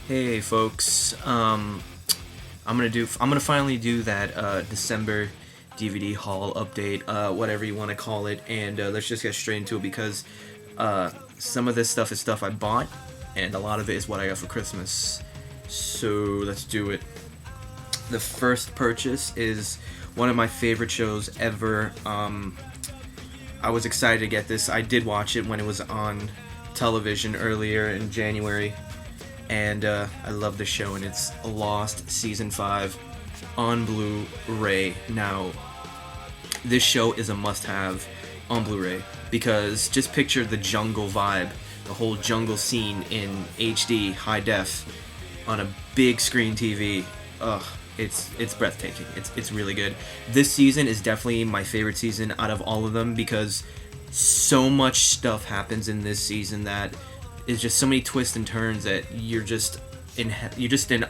Hey folks, I'm gonna finally do that December DVD haul update, whatever you want to call it, and let's just get straight into it because some of this stuff is stuff I bought, and a lot of it is what I got for Christmas. So let's do it. The first purchase is one of my favorite shows ever. I was excited to get this. I did watch it when it was on television earlier in January, and I love the show, and it's Lost Season 5 on Blu-ray. Now, this show is a must-have on Blu-ray because just picture the jungle vibe, the whole jungle scene in HD, high def, on a big screen TV. Ugh, it's breathtaking. It's really good. This season is definitely my favorite season out of all of them because so much stuff happens in this season that is just so many twists and turns that you're just in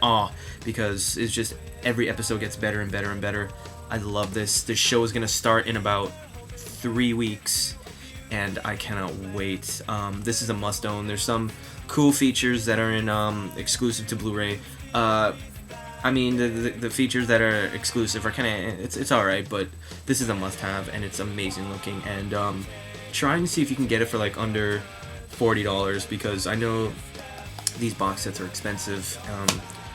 awe because it's just every episode gets better and better and better. I love this. This show is gonna start in about 3 weeks, and I cannot wait. This is a must own. There's some cool features that are in exclusive to Blu-ray. I mean, the features that are exclusive are kind of it's alright, but this is a must-have, and it's amazing looking. And try and see if you can get it for like under $40 because I know these box sets are expensive.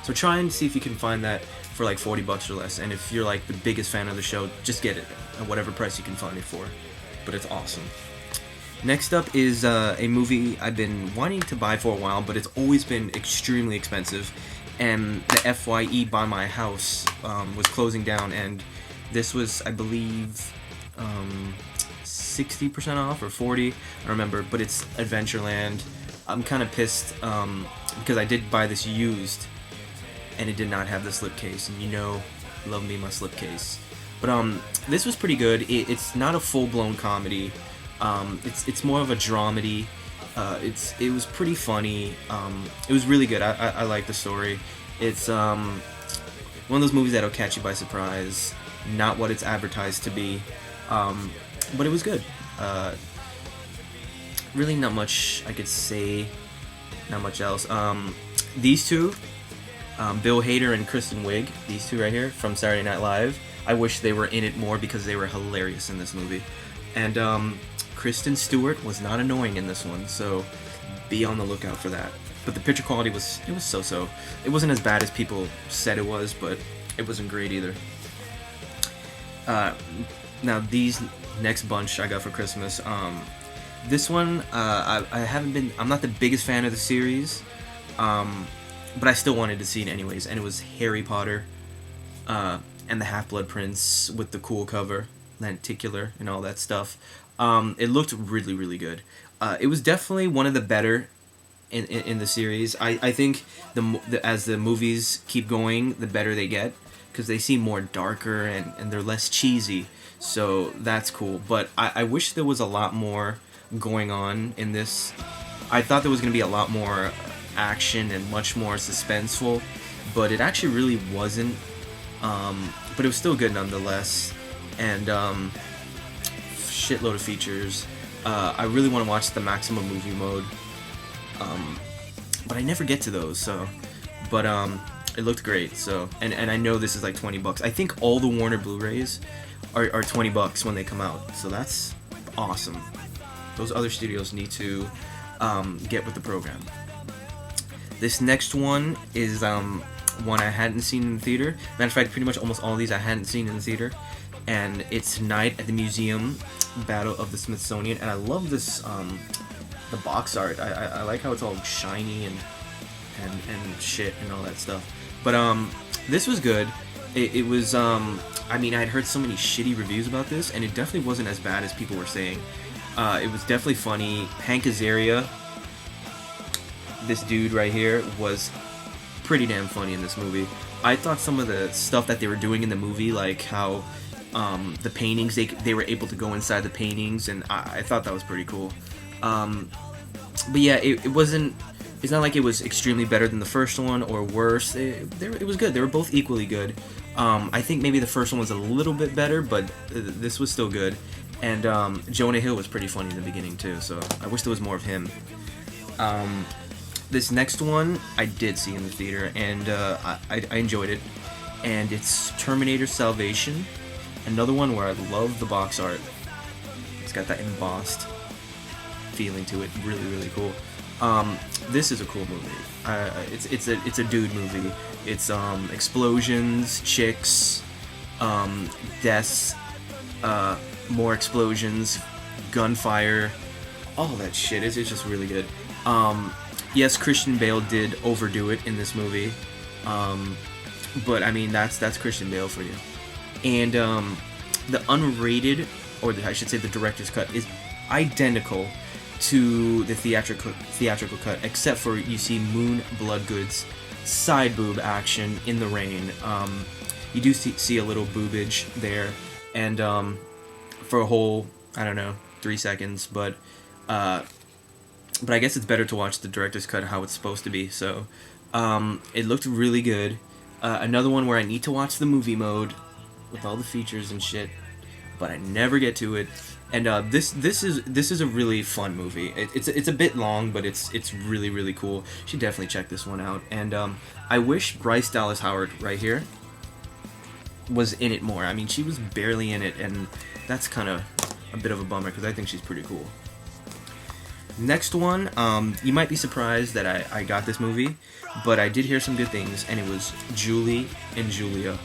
So try and see if you can find that for like $40 or less. And if you're like the biggest fan of the show, just get it at whatever price you can find it for. But it's awesome. Next up is a movie I've been wanting to buy for a while, but it's always been extremely expensive. And the FYE by my house was closing down, and this was, I believe, 60% off or 40, I remember, but it's Adventureland. I'm kind of pissed because I did buy this used, and it did not have the slipcase, and you know, love me my slipcase. But this was pretty good. It's not a full-blown comedy. It's more of a dramedy. It was pretty funny. It was really good. I like the story. It's one of those movies that'll catch you by surprise. Not what it's advertised to be, but it was good. Really, not much I could say. Not much else. These two, Bill Hader and Kristen Wiig. These two right here from Saturday Night Live. I wish they were in it more because they were hilarious in this movie. And Kristen Stewart was not annoying in this one, so be on the lookout for that. But the picture quality was so-so. It wasn't as bad as people said it was, but it wasn't great either. Now these next bunch I got for Christmas. This one I'm not the biggest fan of the series, but I still wanted to see it anyways, and it was Harry Potter and the Half-Blood Prince with the cool cover, lenticular and all that stuff. It looked really, really good. It was definitely one of the better in the series. I think as the movies keep going, the better they get because they seem more darker and they're less cheesy. So that's cool. But I wish there was a lot more going on in this. I thought there was going to be a lot more action and much more suspenseful, but it actually really wasn't. But it was still good nonetheless. And shitload of features. I really want to watch the maximum movie mode, but I never get to those. But it looked great. So and I know this is like $20. I think all the Warner Blu-rays are $20 when they come out. So that's awesome. Those other studios need to get with the program. This next one is one I hadn't seen in the theater. Matter of fact, pretty much almost all of these I hadn't seen in the theater. And it's Night at the Museum, Battle of the Smithsonian, and I love this, the box art. I like how it's all shiny and shit and all that stuff. But this was good. It was I mean, I'd heard so many shitty reviews about this, and it definitely wasn't as bad as people were saying. It was definitely funny. Hank Azaria, this dude right here, was pretty damn funny in this movie. I thought some of the stuff that they were doing in the movie, like how the paintings, they were able to go inside the paintings, and I thought that was pretty cool. But yeah, it wasn't. It's not like it was extremely better than the first one or worse. It was good. They were both equally good. I think maybe the first one was a little bit better, but this was still good. And Jonah Hill was pretty funny in the beginning too, so I wish there was more of him. This next one I did see in the theater, and I enjoyed it. And it's Terminator Salvation. Another one where I love the box art. It's got that embossed feeling to it. Really, really cool. This is a cool movie. It's a dude movie. It's explosions, chicks, deaths, more explosions, gunfire, all that shit. It's just really good. Yes, Christian Bale did overdo it in this movie, but I mean that's Christian Bale for you. And the unrated, or I should say the director's cut, is identical to the theatrical cut, except for you see Moon Bloodgood's side boob action in the rain. You do see a little boobage there, and for a whole, I don't know, 3 seconds, but I guess it's better to watch the director's cut how it's supposed to be. So it looked really good. Another one where I need to watch the movie mode with all the features and shit, but I never get to it. And this is a really fun movie. It's a bit long, but it's really, really cool. You should definitely check this one out. And I wish Bryce Dallas Howard right here was in it more. I mean, she was barely in it, and that's kind of a bit of a bummer because I think she's pretty cool. Next one, you might be surprised that I got this movie, but I did hear some good things, and it was Julie and Julia.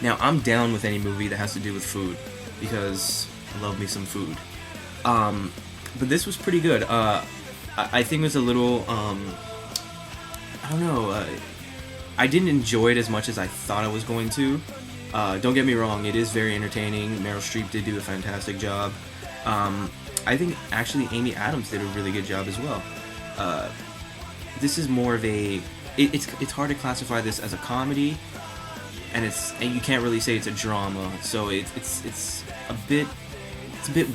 Now, I'm down with any movie that has to do with food, because I love me some food. But this was pretty good. I think it was a little, I don't know, I didn't enjoy it as much as I thought I was going to. Don't get me wrong, it is very entertaining. Meryl Streep did do a fantastic job. I think actually Amy Adams did a really good job as well. This is more of a, it's hard to classify this as a comedy, and you can't really say it's a drama. So it's a bit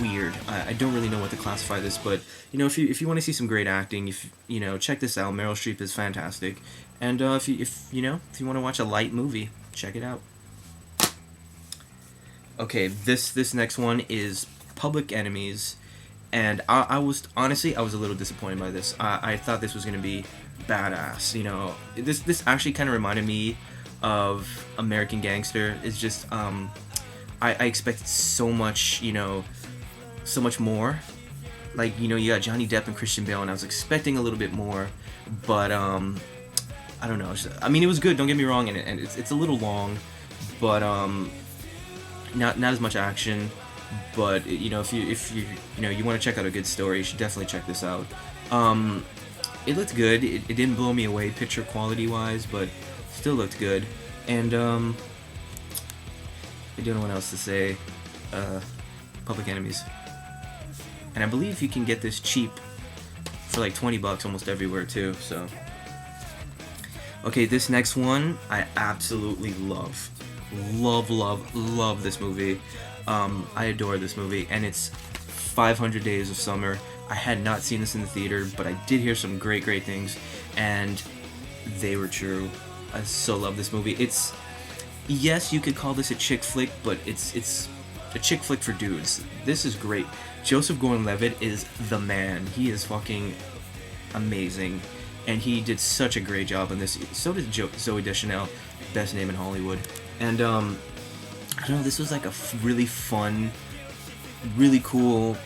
weird. I don't really know what to classify this, but you know, if you want to see some great acting, check this out. Meryl Streep is fantastic, and if you want to watch a light movie, check it out. Okay, this next one is Public Enemies, and I was a little disappointed by this. I thought this was gonna be badass. This actually kind of reminded me of American Gangster. It's just I expected so much, so much more. Like, you got Johnny Depp and Christian Bale, and I was expecting a little bit more, but I don't know. I mean, it was good. Don't get me wrong, and it's a little long, but not as much action. But if you want to check out a good story, you should definitely check this out. It looked good. It didn't blow me away picture quality wise, but still looked good. And I don't know what else to say. Public Enemies. And I believe you can get this cheap for like $20 almost everywhere too. So okay, this next one I absolutely love this movie. I adore this movie, and it's 500 Days of Summer. I had not seen this in the theater, but I did hear some great things, and they were true. I so love this movie. Yes, you could call this a chick flick, but it's a chick flick for dudes. This is great. Joseph Gordon-Levitt is the man. He is fucking amazing, and he did such a great job on this. So did Zooey Deschanel, best name in Hollywood. And I don't know, this was like a really fun, really cool,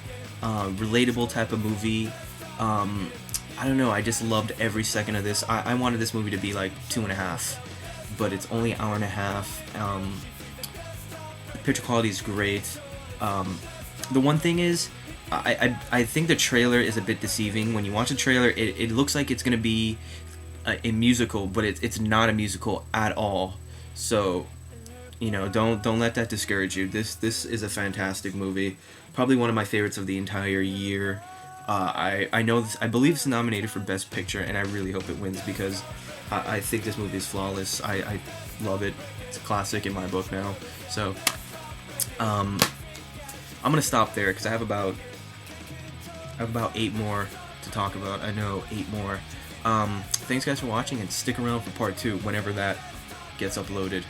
relatable type of movie. I don't know, I just loved every second of this. I wanted this movie to be like 2.5, but it's only an hour and a half. The picture quality is great. The one thing is, I think the trailer is a bit deceiving. When you watch the trailer, it looks like it's going to be a musical, but it's not a musical at all. So, don't let that discourage you. This is a fantastic movie. Probably one of my favorites of the entire year. I know this, I believe it's nominated for Best Picture, and I really hope it wins because I think this movie is flawless. I love it. It's a classic in my book now. So, I'm gonna stop there because I have about 8 more to talk about. I know 8 more. Thanks guys for watching, and stick around for part 2 whenever that gets uploaded.